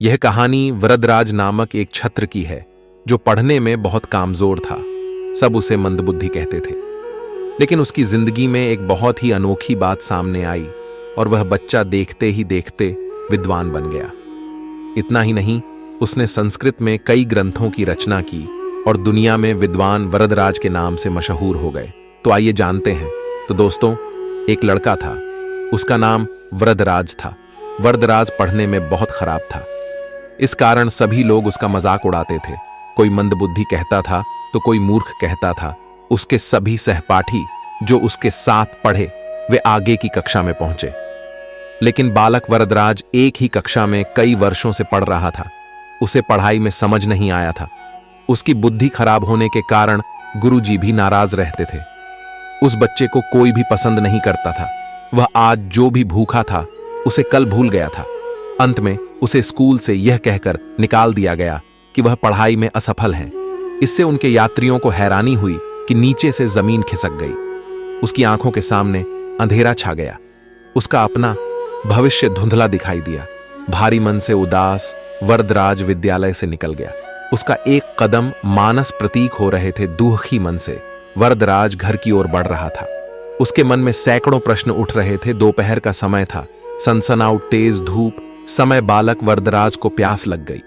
यह कहानी वरदराज नामक एक छत्र की है जो पढ़ने में बहुत कामजोर था। सब उसे मंदबुद्धि कहते थे, लेकिन उसकी जिंदगी में एक बहुत ही अनोखी बात सामने आई और वह बच्चा देखते ही देखते विद्वान बन गया। इतना ही नहीं, उसने संस्कृत में कई ग्रंथों की रचना की और दुनिया में विद्वान वरदराज के नाम से मशहूर हो गए। तो आइए जानते हैं। तो दोस्तों, एक लड़का था, उसका नाम वरदराज था। वरदराज पढ़ने में बहुत खराब था। इस कारण सभी लोग उसका मजाक उड़ाते थे। कोई मंदबुद्धि कहता था तो कोई मूर्ख कहता था। उसके सभी सहपाठी जो उसके साथ पढ़े वे आगे की कक्षा में पहुंचे, लेकिन बालक वरदराज एक ही कक्षा में कई वर्षों से पढ़ रहा था। उसे पढ़ाई में समझ नहीं आया था। उसकी बुद्धि खराब होने के कारण गुरुजी भी नाराज रहते थे। उस बच्चे को कोई भी पसंद नहीं करता था। वह आज जो भी भूखा था उसे कल भूल गया था। अंत में उसे स्कूल से यह कहकर निकाल दिया गया कि वह पढ़ाई में असफल है। इससे उनके यात्रियों को हैरानी हुई कि नीचे से जमीन खिसक गई। उसकी आंखों के सामने अंधेरा छा गया। उसका अपना भविष्य धुंधला दिखाई दिया। भारी मन से उदास वरदराज विद्यालय से निकल गया। उसका एक कदम मानस प्रतीक हो रहे थे। दुखी मन से वरदराज घर की ओर बढ़ रहा था। उसके मन में सैकड़ों प्रश्न उठ रहे थे। दोपहर का समय था, सनसनाउट तेज धूप समय बालक वरदराज को प्यास लग गई।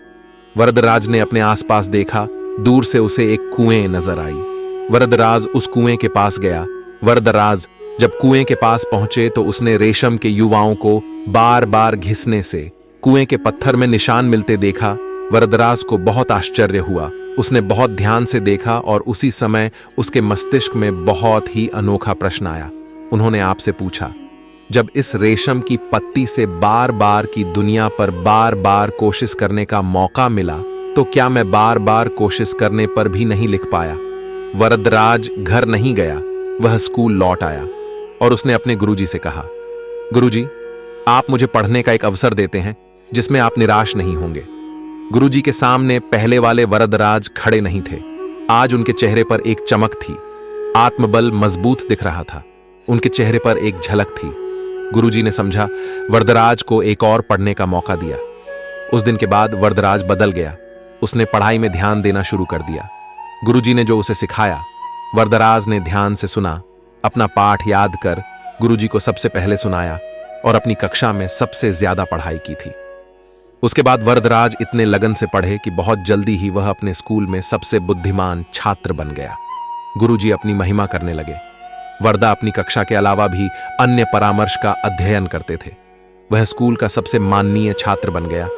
वरदराज ने अपने आसपास देखा। दूर से उसे एक कुएं नजर आई। वरदराज उस कुएं के पास गया। वरदराज जब कुएं के पास पहुंचे तो उसने रेशम के युवाओं को बार बार घिसने से कुएं के पत्थर में निशान मिलते देखा। वरदराज को बहुत आश्चर्य हुआ। उसने बहुत ध्यान से देखा और उसी समय उसके मस्तिष्क में बहुत ही अनोखा प्रश्न आया। उन्होंने आपसे पूछा, जब इस रेशम की पत्ती से बार बार की दुनिया पर बार बार कोशिश करने का मौका मिला तो क्या मैं बार बार कोशिश करने पर भी नहीं लिख पाया? वरदराज घर नहीं गया, वह स्कूल लौट आया और उसने अपने गुरुजी से कहा, गुरुजी, आप मुझे पढ़ने का एक अवसर देते हैं जिसमें आप निराश नहीं होंगे। गुरुजी के सामने पहले वाले वरदराज खड़े नहीं थे। आज उनके चेहरे पर एक चमक थी। आत्मबल मजबूत दिख रहा था। उनके चेहरे पर एक झलक थी। गुरुजी ने समझा वरदराज को एक और पढ़ने का मौका दिया। उस दिन के बाद वरदराज बदल गया। उसने पढ़ाई में ध्यान देना शुरू कर दिया। गुरुजी ने जो उसे सिखाया वरदराज ने ध्यान से सुना। अपना पाठ याद कर गुरुजी को सबसे पहले सुनाया और अपनी कक्षा में सबसे ज्यादा पढ़ाई की थी। उसके बाद वरदराज इतने लगन से पढ़े कि बहुत जल्दी ही वह अपने स्कूल में सबसे बुद्धिमान छात्र बन गया। गुरुजी अपनी महिमा करने लगे। वरदा अपनी कक्षा के अलावा भी अन्य परामर्श का अध्ययन करते थे। वह स्कूल का सबसे माननीय छात्र बन गया।